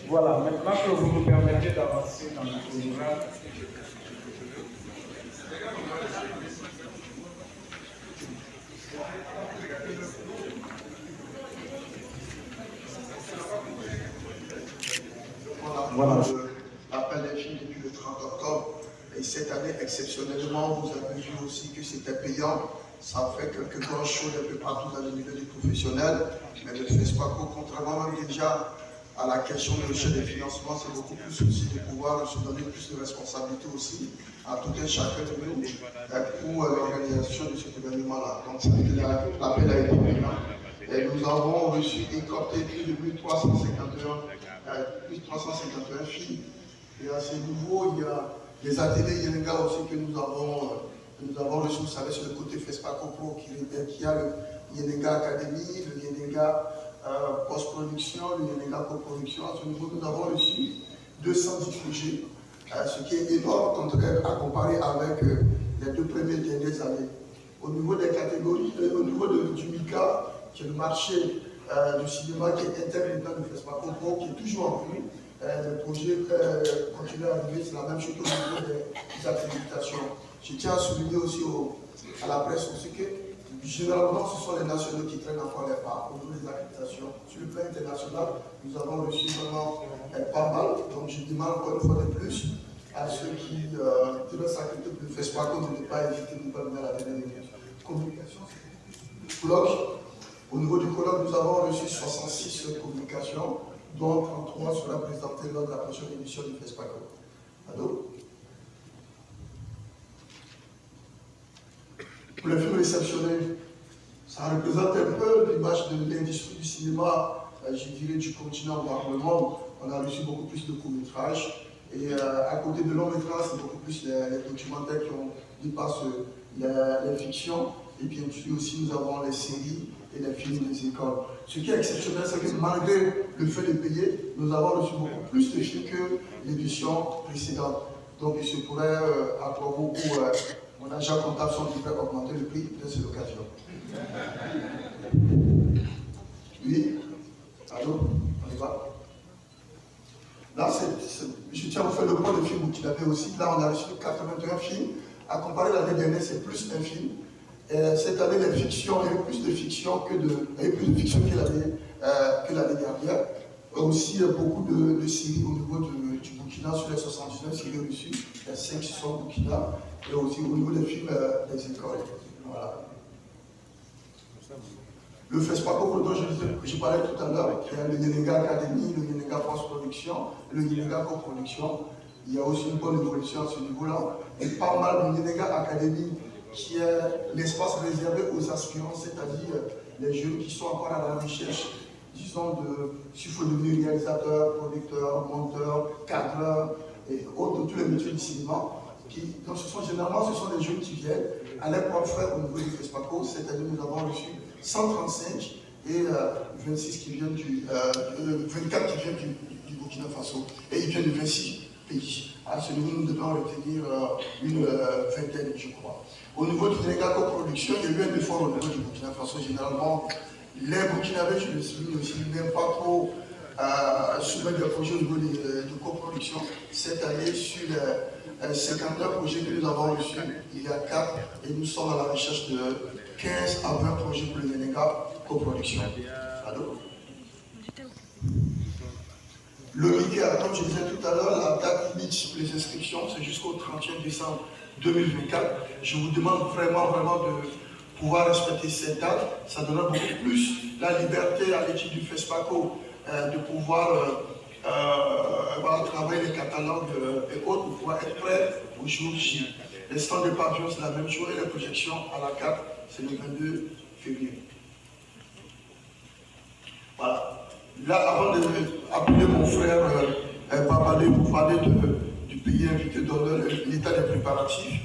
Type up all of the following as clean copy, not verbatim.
Voilà, maintenant que vous nous permettez d'avancer dans le programme, voilà, l'appel des filles depuis le 30 octobre. Et cette année, exceptionnellement, vous avez vu aussi que c'était payant. Ça fait quelques grands shows un peu partout dans le milieu du professionnel. Mais le FESPACO, contrairement même déjà à la question de recherche des financements, c'est beaucoup plus aussi de pouvoir se donner plus de responsabilités aussi à tout un chacun de nous pour l'organisation de cet événement-là. Donc l'appel a été payant. Et nous avons reçu écorté plus de 1351 filles. Et à ce niveau, il y a les ateliers Yenenga aussi que nous avons reçus. Vous savez, sur le côté FESPACO Pro, qui a le Yenenga Academy, le Yenenga post-production, le Yenenga co-production. À ce niveau, nous avons reçu 210 projets, ce qui est énorme à comparer avec les deux premières dernières années. Au niveau des catégories, au niveau du MICA, qui est le marché du cinéma qui est intermittent de FESPACO Pro, qui est toujours en vue. Le projet continue à arriver, c'est la même chose au niveau des accréditations. Je tiens à souligner aussi à la presse aussi que généralement ce sont les nationaux qui traînent encore les pas au niveau des accréditations. Sur le plan international, nous avons reçu vraiment pas mal, donc je demande encore une fois de plus à ceux qui veulent s'accréditer pour le FESPACO de ne pas hésiter, de ne pas venir à la dernière minute. Communication, c'est colloque. Au niveau du colloque, nous avons reçu 66 communications, dont 33 sera présenté lors de la prochaine édition du FESPACO. Allô? Pour le film réceptionné, ça représente un peu l'image de l'industrie du cinéma, je dirais, du continent voire le monde. On a reçu beaucoup plus de courts-métrages. Et à côté de longs métrages, c'est beaucoup plus les documentaires qui dépassent les fictions. Et bien sûr aussi, nous avons les séries et les films des écoles. Ce qui est exceptionnel, c'est que malgré le fait de payer, nous avons reçu beaucoup plus de films que l'édition précédente. Donc il se pourrait avoir beaucoup, mon agent comptable sont prêts à augmenter le prix de cette occasion. Oui? Allô? On y va? Là, je tiens à vous faire le point de films qu'il avait aussi. Là, on a reçu 81 films. À comparer l'année dernière, c'est plus un film. Cette année, les fictions, il y a eu plus de fiction que l'année dernière. Aussi, beaucoup de séries au niveau du Burkina, sur les 79 séries reçues. Il y a 5 qui sont au Burkina. Et aussi au niveau des films des écoles. Voilà. Le FESPACO dont je parlais tout à l'heure, qui est le Yenenga Academy, le Yenenga post-production, le Yenenga co-production. Il y a aussi une bonne évolution à ce niveau-là. Et pas mal de Yenenga Academy, qui est l'espace réservé aux aspirants, c'est-à-dire les jeunes qui sont encore à la recherche, disons, s'il faut devenir réalisateur, producteur, monteur, cadreur et autres, tous les métiers du cinéma. Donc généralement, ce sont des jeunes qui viennent à leur propre frais au niveau du FESPACO. Cette année, nous avons reçu 135 et 26 qui viennent 24 qui viennent du Burkina Faso et ils viennent de 26 pays. À ce niveau, nous devons retenir une vingtaine, je crois. Au niveau du Sénégal coproduction, il y a eu un effort au niveau du Burkina Faso. Généralement, les Burkinabés, je le souligne aussi, n'aiment pas trop soumettre des projets au niveau de coproduction. Cette année, sur les 59 projets que nous avons reçus, il y a 4 et nous sommes à la recherche de 15 à 20 projets pour le Sénégal coproduction. Allô? Le MICA, comme je disais tout à l'heure, la date limite pour les inscriptions, c'est jusqu'au 31 décembre 2024. Je vous demande vraiment de pouvoir respecter cette date. Ça donnera beaucoup plus la liberté à l'équipe du FESPACO de pouvoir travailler les catalogues et autres pour pouvoir être prêts au jour J. Les stands de pavillon, c'est la même chose et les projections à la carte, c'est le 22 février. Voilà. Là, avant d'appeler mon frère Babalé pour parler du pays invité d'honneur, l'état des préparatifs,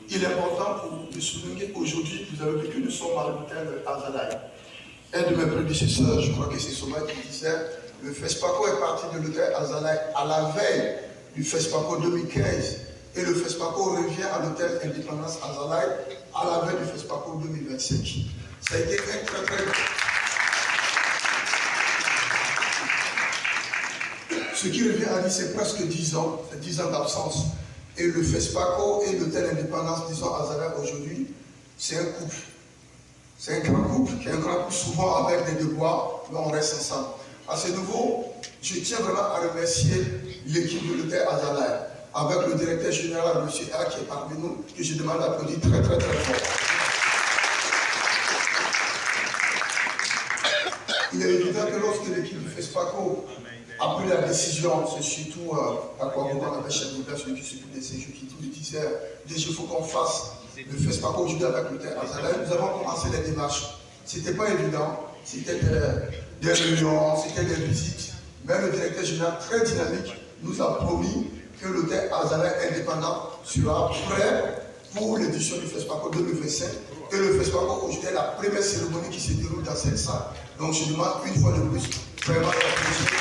il est important pour vous souligner qu'aujourd'hui, vous avez vu que nous sommes à l'hôtel Azalaï. Un de mes prédécesseurs, je crois que c'est Soma qui disait, le FESPACO est parti de l'hôtel Azalaï à la veille du FESPACO 2015 et le FESPACO revient à l'hôtel Indépendance Azalaï à la veille du FESPACO 2025. Ça a été un très Ce qui revient à dire, c'est presque 10 ans, c'est 10 ans d'absence. Et le FESPACO et l'hôtel Indépendance, disons Azalaï aujourd'hui, c'est un couple. C'est un grand couple, qui est un grand couple souvent avec des devoirs, mais on reste ensemble. À ce niveau, je tiens vraiment à remercier l'équipe de l'hôtel Azalaï, avec le directeur général, M. A, qui est parmi nous, que je demande d'applaudir très fort. Il est évident que lorsque l'équipe du FESPACO a pris la décision, c'est surtout à quoi on avait chef de celui qui s'occupe des séjours, qui nous disait déjà il faut qu'on fasse le FESPACO aujourd'hui avec l'hôtel Azalaï. Nous avons commencé les démarches. Ce n'était pas évident, c'était des réunions, c'était des visites. Mais le directeur général, très dynamique, nous a promis que l'hôtel Azalaï indépendant sera prêt pour l'édition du FESPACO 2025. Et le FESPACO aujourd'hui est la première cérémonie qui se déroule dans cette salle. Donc je demande une fois de plus vraiment d'applaudir.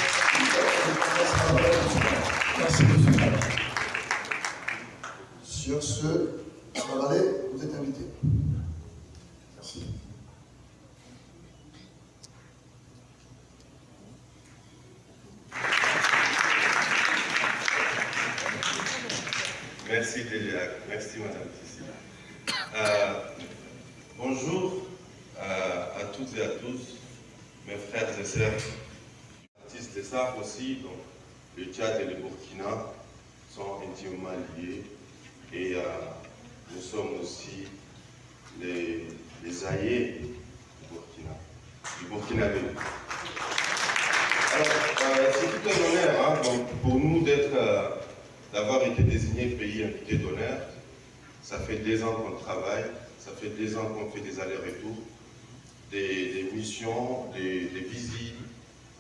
Merci, monsieur. Sur ce, Babalé, vous êtes invité. Merci. Merci Déliac, merci Madame Cécile. Bonjour à toutes et à tous, mes frères et sœurs, artistes des arts aussi, donc le Tchad et le Burkina sont intimement liés et nous sommes aussi les aïeux du Burkinabé. Alors, c'est tout un honneur donc, pour nous d'avoir été désigné pays invité d'honneur. Ça fait 2 ans qu'on travaille, ça fait 2 ans qu'on fait des allers-retours, des missions, des visites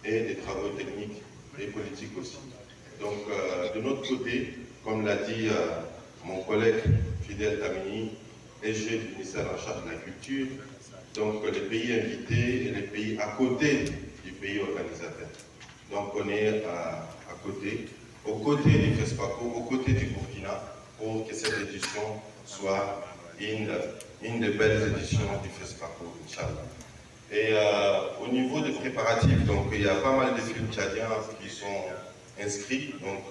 et des travaux techniques et politiques aussi. Donc, de notre côté, comme l'a dit mon collègue Fidel Tamini, SG du ministère en charge de la culture, donc les pays invités et les pays à côté du pays organisateur. Donc, on est à côté, aux côtés du FESPACO, aux côtés du Burkina, pour que cette édition soit une des belles éditions du FESPACO, Inch'Allah. Et au niveau des préparatifs, donc il y a pas mal de films tchadiens qui sont inscrits. Donc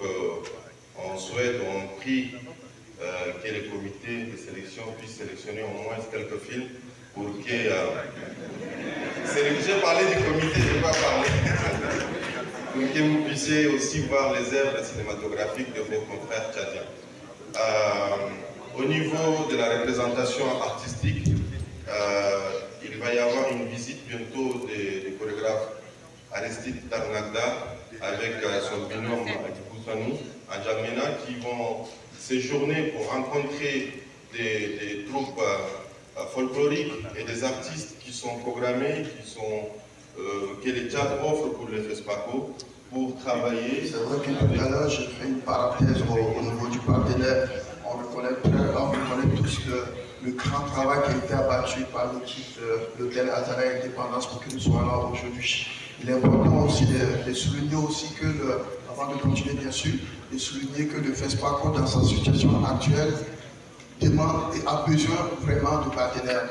on prie que les comités de sélection puissent sélectionner au moins quelques films pour que... j'ai parlé du comité, je n'ai pas parlé. Pour que vous puissiez aussi voir les œuvres cinématographiques de vos confrères tchadiens. Au niveau de la représentation artistique, il va y avoir une visite bientôt des chorégraphes Aristide Tarnagda avec son binôme Koussanou à Djamena qui vont séjourner pour rencontrer des troupes folkloriques et des artistes qui sont programmés, que les Tchad offrent pour le FESPACO pour travailler. C'est vrai que tout à l'heure, j'ai fait une parenthèse au niveau du partenaire. On reconnaît tous le grand travail qui a été abattu par l'équipe de l'hôtel Azalea Indépendance pour que nous soyons là aujourd'hui. Il est important aussi de souligner aussi que, avant de continuer bien sûr, de souligner que le FESPACO dans sa situation actuelle demande et a besoin vraiment de partenaires.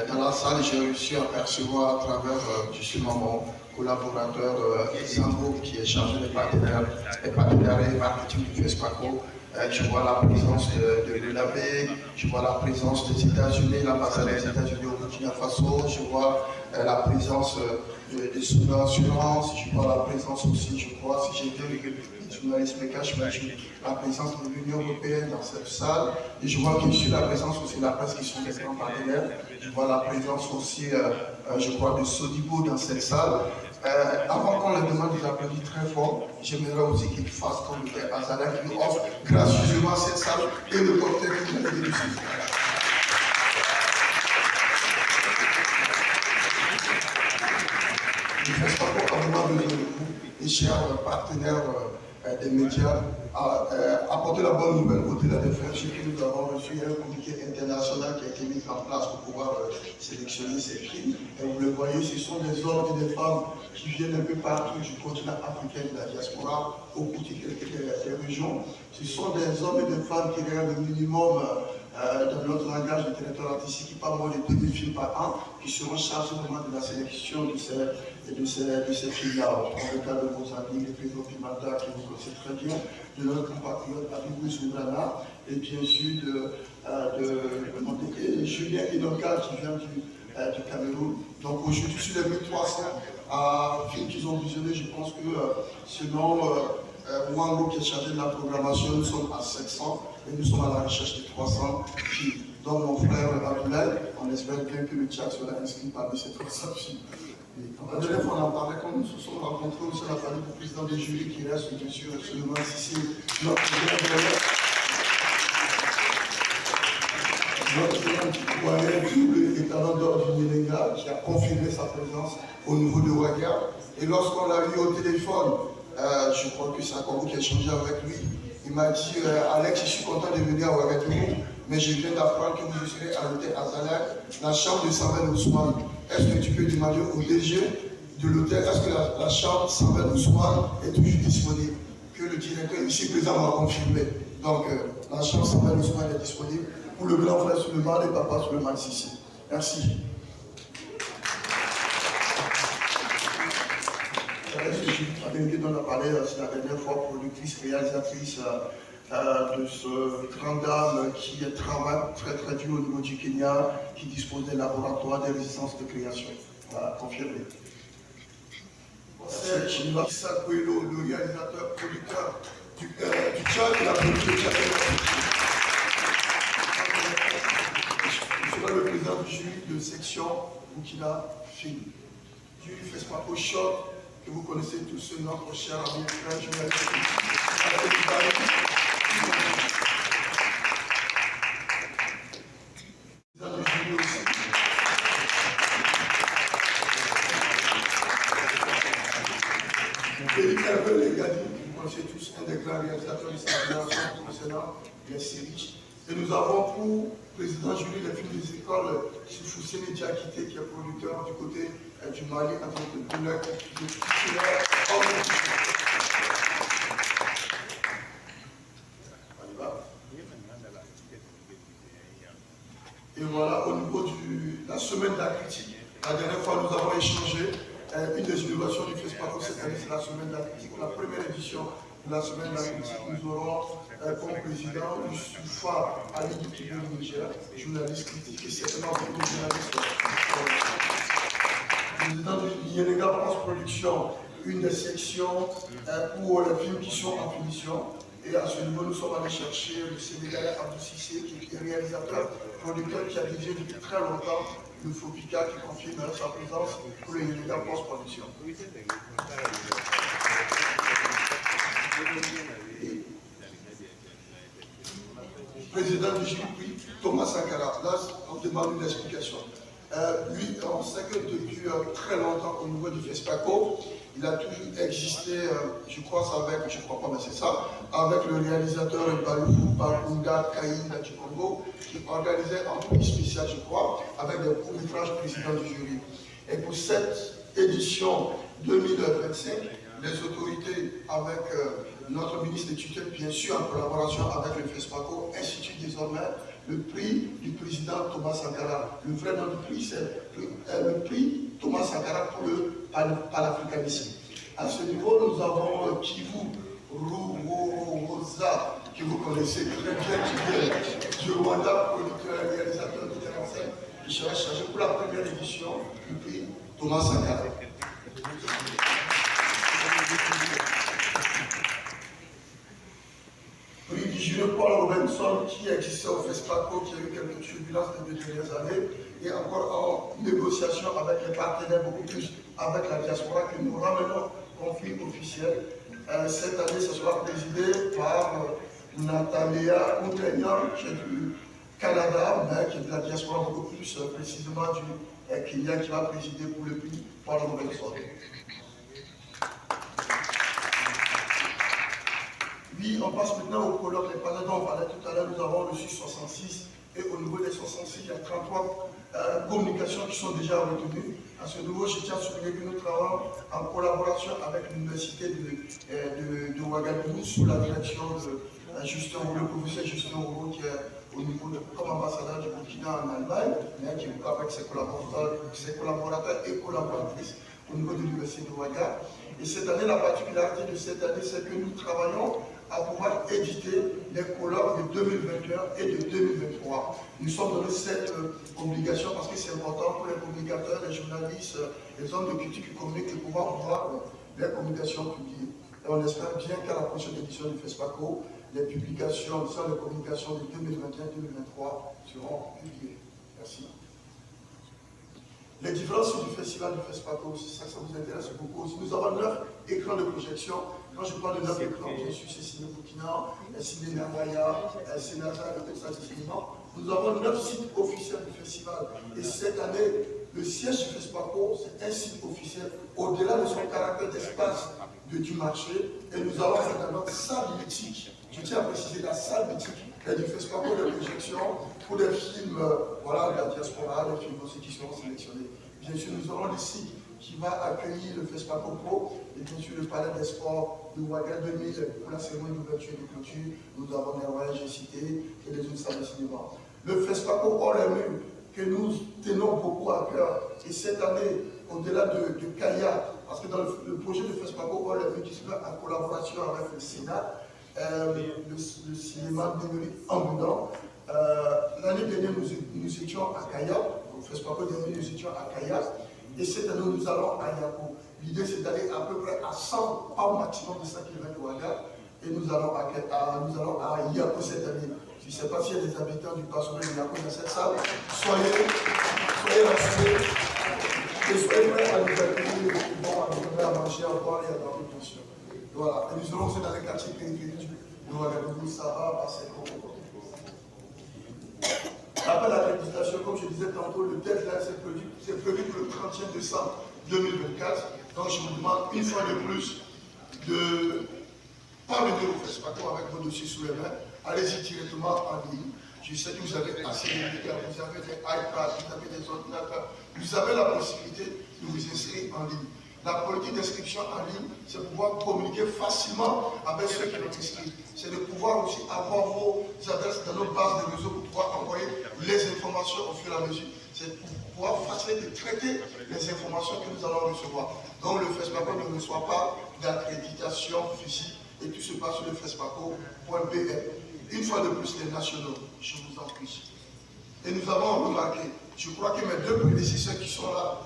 Dans la salle, j'ai réussi à percevoir à travers justement mon collaborateur Sandro qui est chargé des partenaires et marketing du FESPACO. Je vois la présence de l'ULAB, je vois la présence des États-Unis, l'ambassade des États-Unis au Burkina Faso, je vois la présence de Soudan Assurance, je vois la présence aussi, je crois, si j'ai bien le journaliste me cache, la présence de l'Union Européenne dans cette salle, et je vois bien sûr la présence aussi de la presse qui sont des grands partenaires, je vois la présence aussi, je crois, de Sodibo dans cette salle. Avant qu'on leur demande des applaudissements très forts, j'aimerais aussi qu'ils fassent comme le Azalea qui nous offre gracieusement cette salle et le cocktail qui nous a été dessus. Je ne fais pas pour avoir besoin de vous, les chers partenaires des médias, apporter la bonne nouvelle côté de la défense que nous avons reçu un comité international qui a été mis en place pour pouvoir sélectionner ces films. Et vous le voyez, ce sont des hommes et des femmes qui viennent un peu partout du continent africain, de la diaspora, au côté des régions. Ce sont des hommes et des femmes qui regardent le minimum dans notre langage de territoire artistique, qui pas moins de 2000 films par an, qui seront chargés vraiment de la sélection de ces films-là. On prend le cas de vos amis, les présidents Pimata, qui vous connaissez très bien, de notre compatriote Abibou Soubrana, et bien sûr de Julien Inoka, qui vient du Cameroun. Donc aujourd'hui, sur les 1300 films qu'ils ont visionnés, je pense que selon Mwango qui est chargé de la programmation, nous sommes à 700 et nous sommes à la recherche de 300 films. Donc mon frère Abdoulaye, on espère bien que le Tchad sera inscrit parmi ces 300 films. La dernière fois, on en parlait quand nous nous sommes rencontrés aussi, on a parlé du président des jurys qui reste bien sûr absolument ici, notre grand double étalon d'or du Ménéga qui a confirmé sa présence au niveau de Ouaga. Et lorsqu'on l'a eu au téléphone, je crois que c'est Akongo qui a échangé avec lui. Il m'a dit Alex, je suis content de venir à Ouagadougou, mais je viens d'apprendre que vous serez à l'hôtel Azalea, la chambre de Samuel Ousmane. Est-ce que tu peux demander au DG de l'hôtel, est-ce que la chambre Samuel Ousmane est toujours disponible? Que le directeur ici présent m'a confirmé. Donc la chambre Samuel Ousmane est disponible pour le grand frère Suleiman et papa Suleiman Sissi. Merci. On a parlé la dernière fois, productrice, réalisatrice de ce grand dame qui travaille très très dur au niveau du Kenya, qui dispose des laboratoires des résistances de création. Voilà, confirmé. C'est Issa Kouelo, le réalisateur, producteur du Tchad, et la productrice Je serai le président du jury de section Burkina Film. Du FESPACO Choc, que vous connaissez tous, notre cher ami frère journaliste. Félix Hervé Legadi, vous connaissez tous, un des grands réalisateurs de cette génération concernant les séries. Et nous avons pour président jury les films des écoles, Soufoussé Diakité, qui est producteur du côté du Mali, en tant que douleur de titulaire. Et voilà, au niveau de la semaine de la critique, la dernière fois nous avons échangé. Une des innovations du FESPACO cette année, c'est la semaine de la critique. La première édition de la semaine de la critique, nous aurons comme président Youssoufa Ali du Niger, journaliste critique et certainement beaucoup de journalistes. Président de Yenega France Production, une des sections pour les films qui sont en finition. Et à ce niveau, nous sommes allés chercher le Sénégalais Abdou Cissé, qui est réalisateur, producteur, qui a dirigé depuis très longtemps le FOPICA, qui confirme sa présence pour le Yenega France Production. Président du jury, Thomas Sankara. Là, on demande une explication. Lui, on sait que depuis très longtemps au niveau du FESPACO, il a toujours existé, je crois pas, mais c'est ça, avec le réalisateur Bakunda Kaïna du Congo, qui organisait un prix spécial, je crois, avec des courts-métrages président du jury. Et pour cette édition 2025, les autorités, avec notre ministre de tutelle, bien sûr, en collaboration avec le FESPACO, instituent désormais le prix du président Thomas Sankara. Le vrai nom du prix, c'est le prix Thomas Sankara pour le panafricanisme. À ce niveau, nous avons Kivu Ruwoza, que vous connaissez très bien, qui vient du Rwanda, producteur et réalisateur de scène, qui sera chargé pour la première édition du prix Thomas Sankara. Prix du junior Paul Robinson, qui existait au FESPACO, qui a eu quelques turbulences les 2 dernières années, et encore en négociation avec les partenaires, beaucoup plus avec la diaspora, que nous ramenons conflit officiel. Cette année, ce sera présidé par Natalia Oudegnan, qui est du Canada, mais qui est de la diaspora, beaucoup plus précisément du Kenya, qui va présider pour le prix Paul Robinson. Oui, on passe maintenant au colloque. Les panneaux dont on parlait tout à l'heure, nous avons reçu 66, et au niveau des 66, il y a 33 communications qui sont déjà retenues. À ce niveau, je tiens à souligner que nous travaillons en collaboration avec l'université de Ouagadougou sous la direction de Justin Roux, le professeur Justin Roux, qui est au niveau comme ambassadeur du Burkina en Allemagne, mais qui est avec ses collaborateurs et collaboratrices au niveau de l'université de Ouagadougou. Et cette année, la particularité de cette année, c'est que nous travaillons à pouvoir éditer les colloques de 2021 et de 2023. Nous sommes donné cette obligation parce que c'est important pour les communicateurs, les journalistes, les hommes de culture qui communiquent de pouvoir voir les communications publiées. Et on espère bien qu'à la prochaine édition du FESPACO, les publications, les communications de 2021-2023 seront publiées. Merci. Les différences du festival du FESPACO, ça vous intéresse beaucoup aussi. Nous avons 9 écrans de projection. Quand je parle de 9 écrans, bien sûr, c'est Ciné Burkina, Ciné Nangaya, Ciné Nazar et tout ça, nous avons 9 sites officiels du festival. Et cette année, le siège du FESPACO, c'est un site officiel, au-delà de son caractère d'espace du marché. Et nous allons faire dans notre salle mythique, je tiens à préciser la salle mythique, du FESPACO de projection pour des films voilà, de la diaspora, des films aussi qui seront sélectionnés. Bien sûr, nous aurons le site qui va accueillir le FESPACO Pro et bien sûr le Palais des Sports de Ouagadougou 2000 pour la cérémonie d'ouverture et de clôture. Nous avons les royaumes, j'ai cité, et les autres salles de cinéma. Le FESPACO hors les murs, que nous tenons beaucoup à cœur, et cette année, au-delà de Kaya, parce que dans le projet de FESPACO hors les murs qui se fait en collaboration avec le Sénat, le cinéma numérique ambulant. L'année dernière, nous étions à Kaya, au FESPACO dernier, nous étions à Kaya, et cette année, nous allons à Yako. L'idée, c'est d'aller à peu près à 100, pas au maximum de 100 km de Ouaga, et nous allons à Yako cette année. Je ne sais pas s'il y a des habitants du personnel de Yako dans cette salle. Soyez rassurés et soyez prêts à nous accueillir, à nous donner à manger, à boire et à dormir, bien sûr. Voilà, et nous serons aussi dans les quartiers périphériques de Ouagadougou, Saba, Baseko. Après l'accréditation, comme je disais tantôt, le deadline c'est prévu pour le 31 décembre 2024. Donc je vous demande une fois de plus de parvenir au FESPACO avec vos dossiers sous les mains. Allez-y directement en ligne. Je sais que vous avez assez de médias, vous avez des iPads, vous avez des ordinateurs. Vous avez la possibilité de vous inscrire en ligne. La politique d'inscription en ligne, c'est pouvoir communiquer facilement avec ceux qui ont inscrit. C'est de pouvoir aussi avoir vos adresses dans nos bases de réseau pour pouvoir envoyer les informations au fur et à mesure. C'est pour pouvoir faciliter de traiter les informations que nous allons recevoir. Donc le FESPACO ne reçoit pas d'accréditation physique et tout se passe sur le FESPACO.pm. Une fois de plus, les nationaux, je vous en prie. Et nous avons remarqué, je crois que mes deux prédécesseurs qui sont là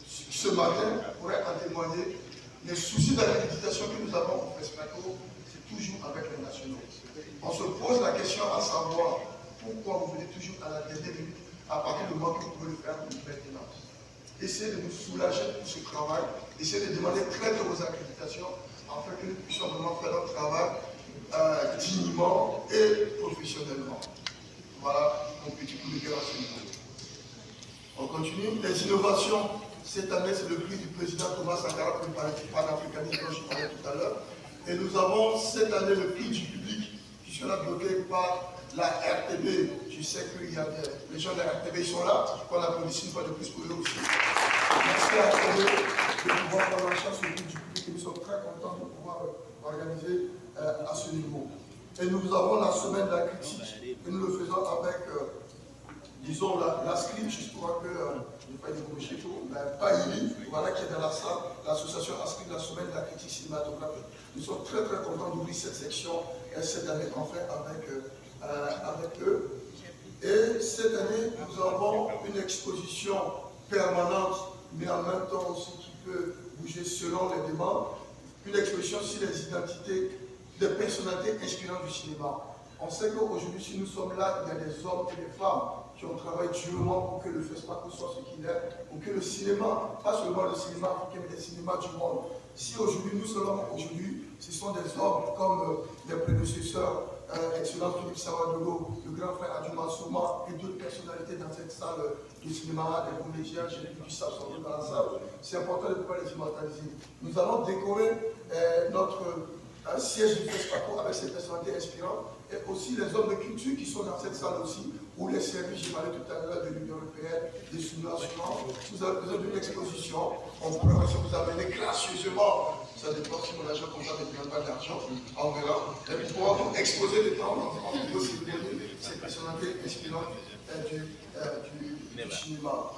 ce matin pourraient en témoigner, les soucis d'accréditation que nous avons au FESPACO, c'est toujours avec les nationaux. On se pose la question à savoir pourquoi vous venez toujours à la dernière minute à partir du moment que vous pouvez le faire maintenant. Essayez de nous soulager pour ce travail, essayez de demander très tôt vos accréditations afin que nous puissions vraiment faire notre travail dignement et professionnellement. Voilà mon petit coup de cœur à ce niveau. On continue. Les innovations, cette année, c'est le prix du président Thomas Sankara pour le panafricanisme dont je parlais tout à l'heure. Et nous avons cette année le prix du public qui sera doté par la RTB. Je sais qu'il y a les gens de la RTB, ils sont là. Qu'on applaudisse une fois de plus pour eux aussi. Merci à RTB de pouvoir prendre en charge ce prix du public et nous sommes très contents de pouvoir organiser à ce niveau. Et nous avons la semaine de la critique et nous le faisons avec, disons, la script, juste pour que, je n'ai pas dit pour chez tout, Païli, voilà qui est dans la salle, l'association inscrite la semaine de la critique cinématographique. Nous sommes très très contents d'ouvrir cette section cette année enfin avec eux. Et cette année, nous avons une exposition permanente, mais en même temps aussi qui peut bouger selon les demandes, une exposition sur les identités des personnalités inspirantes du cinéma. On sait qu'aujourd'hui, si nous sommes là, il y a des hommes et des femmes qui ont travaillé durement pour que le FESPACO soit ce qu'il est, pour que le cinéma, pas seulement le cinéma africain, mais le cinéma du monde. Si aujourd'hui, nous sommes aujourd'hui, ce sont des hommes comme les prédécesseurs, excellent Philippe Sawadolo, le grand frère Adjuma Souma et d'autres personnalités dans cette salle de cinéma, des comédiens, j'ai vu du Sab dans la salle. C'est important de pouvoir les immortaliser. Nous allons décorer notre siège du FESPACO avec ces personnalités inspirantes et aussi les hommes de culture qui sont dans cette salle aussi, ou les services, j'ai parlé tout à l'heure de l'Union européenne, des sous-nations. Vous avez besoin d'une exposition, on pourra vous amener gracieusement, ça dépend si mon agent comptable ne donne pas d'argent, on verra. Et puis pour vous exposer le temps, on peut aussi vous donner ces personnalités inspirantes du cinéma.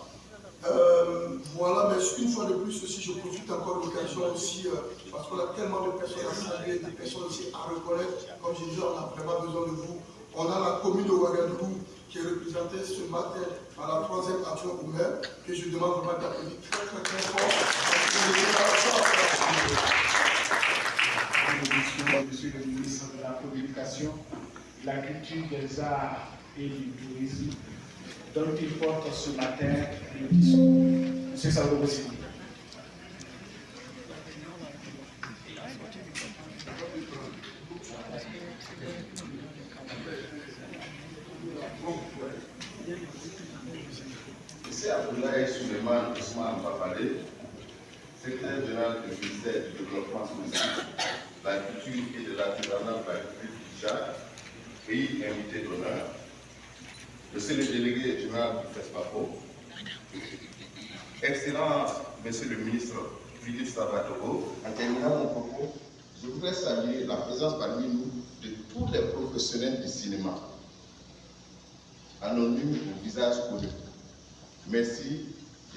Voilà, mais une fois de plus aussi, je profite encore de l'occasion aussi, parce qu'on a tellement de personnes à saluer, des personnes aussi à reconnaître. Comme je disais, on a vraiment besoin de vous. On a la commune de Ouagadougou qui est représentée ce matin par la 3e adjointe au maire, que je demande vraiment d'applaudir très très très fort. Monsieur le ministre de la Communication, de la Culture, des Arts et du Tourisme, dont il porte ce matin le discours. Monsieur Sawadolo, s'il vous plaît. Monsieur Abdoulaye Souleymane Ousmane Babale, secrétaire général du ministère du Développement social, de la Culture et de l'Artisanat de la République du Tchad, pays invité d'honneur, Monsieur le délégué général du FESPACO, Excellence Monsieur le ministre Philippe Sawadolo, en terminant mon propos, je voudrais saluer la présence parmi nous de tous les professionnels du cinéma, anonymes au visage connu. Merci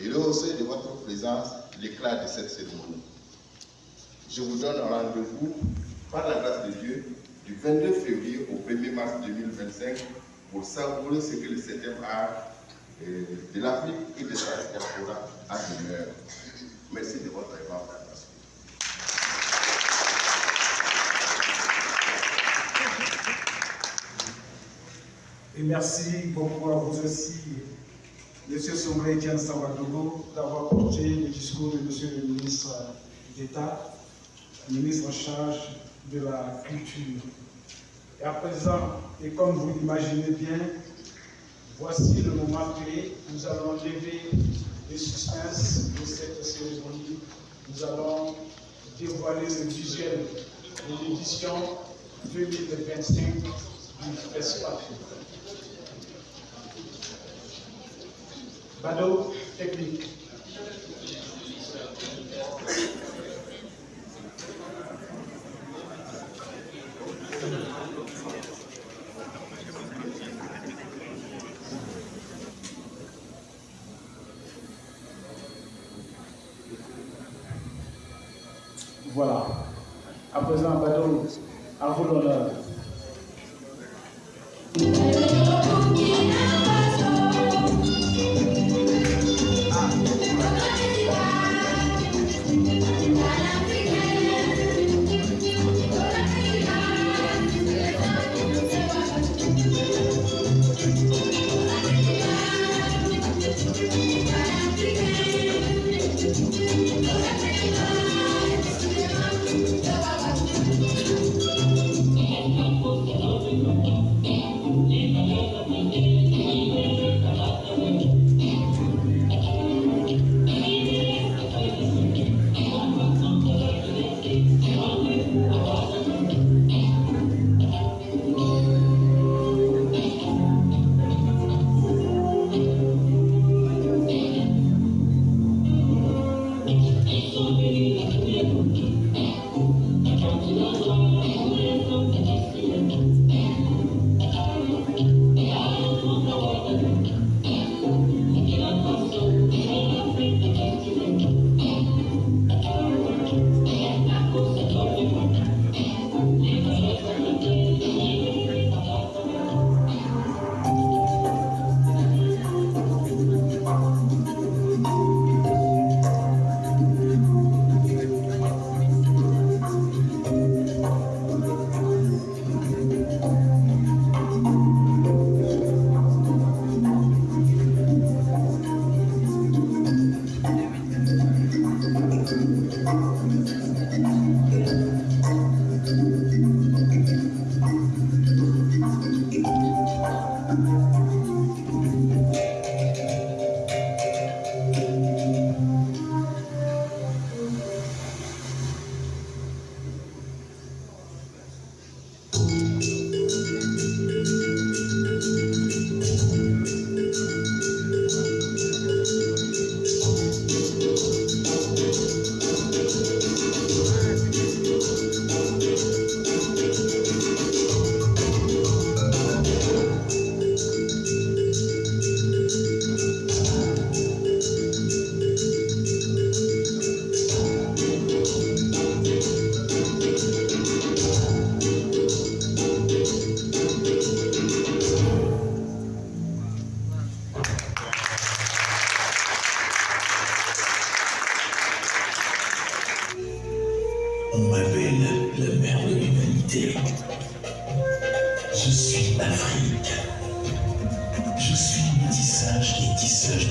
et rehaussez de votre présence l'éclat de cette cérémonie. Je vous donne rendez-vous, par la grâce de Dieu, du 22 février au 1er mars 2025 pour savourer ce que le 7e art de l'Afrique et de sa diaspora a demeuré. Merci de votre aimable attention. Et merci beaucoup à vous aussi, M. Sombré Etienne Sawadolo, d'avoir porté le discours de M. le ministre d'État, ministre en charge de la culture. Et à présent, et comme vous l'imaginez bien, voici le moment clé. Nous allons lever le suspense de cette cérémonie. Nous allons dévoiler le visuel de l'édition 2025 du FESPACO. Bado technique. Voilà. À présent, Bado, à vous l'honneur.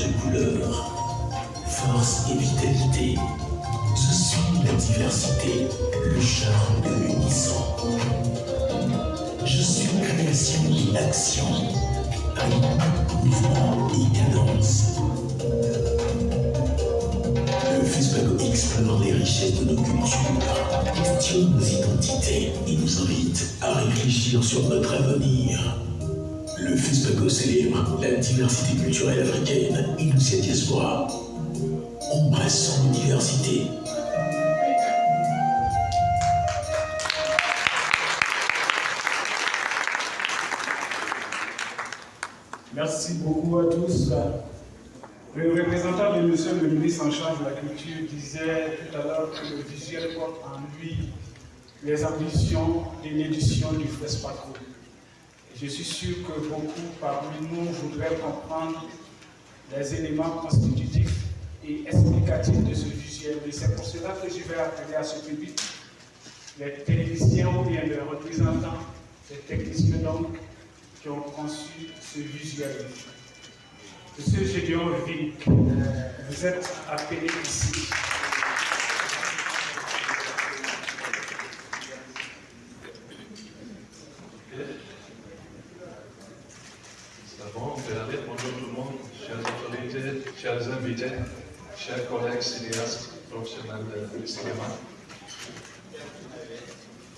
de couleurs, force et vitalité. Je suis la diversité, le charme de l'unisson. Je suis création et action, rythme, mouvement et cadence. Le FESPACO explore les richesses de nos cultures, questionne nos identités et nous invite à réfléchir sur notre avenir. Le FESPACO célèbre la diversité culturelle africaine et nous sa diaspora. Embrassons nos diversités. Merci beaucoup à tous. Le représentant de monsieur le ministre en charge de la culture disait tout à l'heure que le visuel porte en lui les ambitions de l'édition du FESPACO. Je suis sûr que beaucoup parmi nous voudraient comprendre les éléments constitutifs et explicatifs de ce visuel. Et c'est pour cela que je vais appeler à ce public les techniciens ou bien les représentants, les techniciens donc, qui ont conçu ce visuel. Monsieur Gédéon Vic, vous êtes appelé ici. Bonjour tout le monde, chers autorités, chers invités, chers collègues cinéastes, professionnels du cinéma.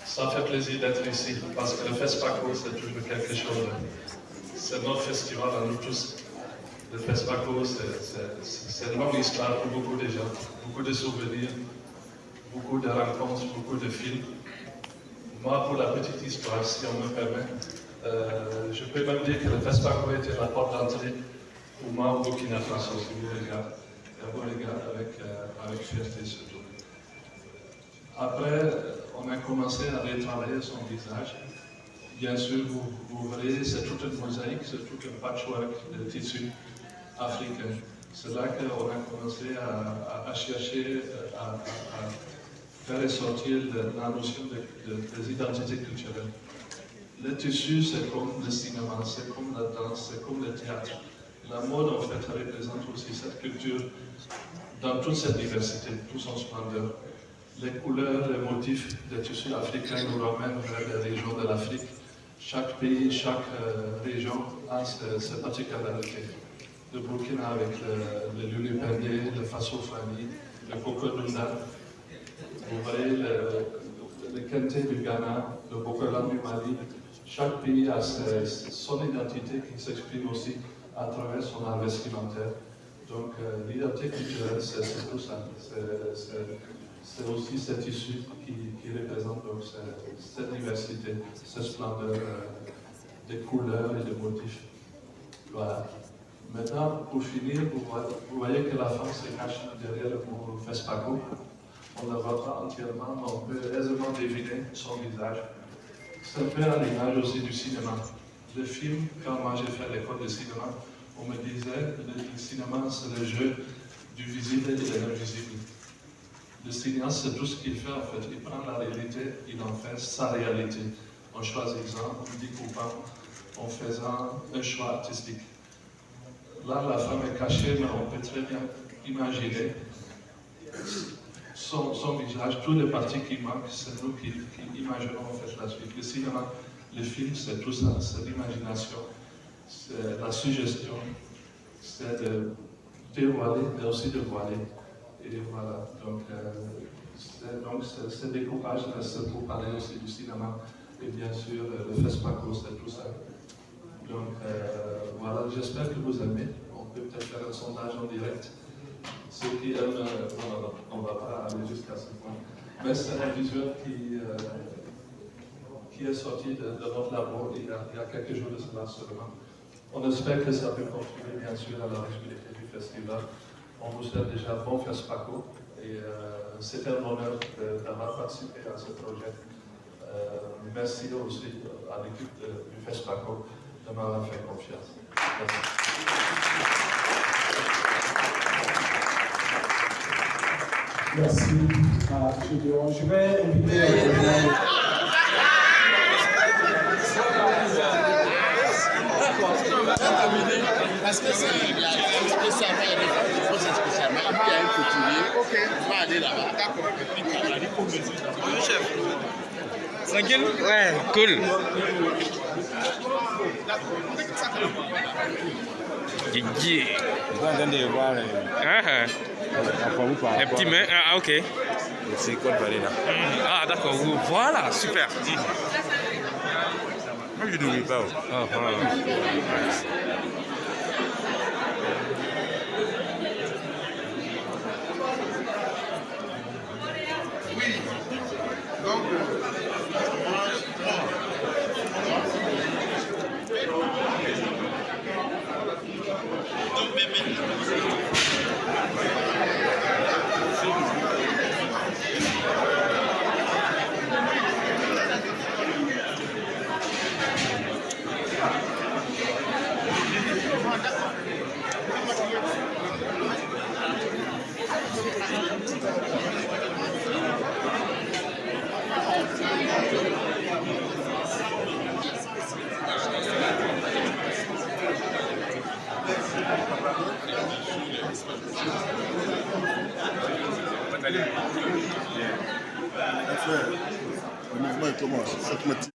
Ça fait plaisir d'être ici, parce que le FESPACO, c'est toujours quelque chose. C'est notre festival à nous tous. Le FESPACO, c'est une longue histoire pour beaucoup de gens, beaucoup de souvenirs, beaucoup de rencontres, beaucoup de films. Moi, pour la petite histoire, si on me permet, je peux même dire que le FESPACO était la porte d'entrée pour moi au Burkina Faso. Vous regardez avec fierté surtout. Après, on a commencé à retravailler son visage. Bien sûr, vous voyez, c'est toute une mosaïque, c'est tout un patchwork de tissus africains. C'est là qu'on a commencé à chercher, à faire ressortir la notion des identités culturelles. Le tissu, c'est comme le cinéma, c'est comme la danse, c'est comme le théâtre. La mode, en fait, représente aussi cette culture dans toute cette diversité, tout son splendeur. Les couleurs, les motifs des tissus africains nous ramènent vers les régions de l'Afrique. Chaque pays, chaque région a ses particularités. Le Burkina avec le Lulipendé, le Faso-Fani, le Kokodunda. Vous voyez le Kente du Ghana, le Bokolan du Mali. Chaque pays a son identité qui s'exprime aussi à travers son art vestimentaire. Donc l'identité culturelle, c'est tout ça. C'est aussi cet tissu qui représente donc cette diversité, cette splendeur des couleurs et des motifs. Voilà. Maintenant, pour finir, vous voyez que la femme se cache derrière le mot FESPACO. On ne la voit pas entièrement, mais on peut aisément deviner son visage. C'est un peu à l'image aussi du cinéma. Le film, quand moi j'ai fait l'école de cinéma, on me disait que le cinéma c'est le jeu du visible et de l'invisible. Le cinéaste, c'est tout ce qu'il fait en fait. Il prend la réalité, il en fait sa réalité. En choisissant, en découpant, en faisant un choix artistique. Là, la femme est cachée, mais on peut très bien imaginer son visage, toutes les parties qui manquent, c'est nous qui imaginons en fait la suite. Le cinéma, le film, c'est tout ça, c'est l'imagination, c'est la suggestion, c'est de dévoiler, mais aussi de voiler. Et voilà, donc ce découpage, c'est pour parler aussi du cinéma, et bien sûr, le FESPACO, c'est tout ça. Donc voilà, j'espère que vous aimez. On peut peut-être faire un sondage en direct. Ceux qui aiment, on ne va pas aller jusqu'à ce point. Mais c'est un visuel qui est sorti de notre labo il y a quelques jours de cela seulement. On espère que ça peut contribuer bien sûr à la visibilité du festival. On vous souhaite déjà bon FESPACO et c'est un honneur d'avoir participé à ce projet. Merci aussi à l'équipe du FESPACO de m'avoir fait confiance. Merci à Gédéon. Je vais inviter Parce que c'est spécialement, il faut c'est spécialement. Après, il y a un couturier. Ok. On va aller là-bas. D'accord. Bonjour, chef. Tranquille? Ouais, cool. Gigi. Je suis en train de voir les petits mains. Ah, ok. c'est Côte Vallée là. Ah, d'accord. Voilà, super. Moi, je ne vis pas. Le mouvement commence.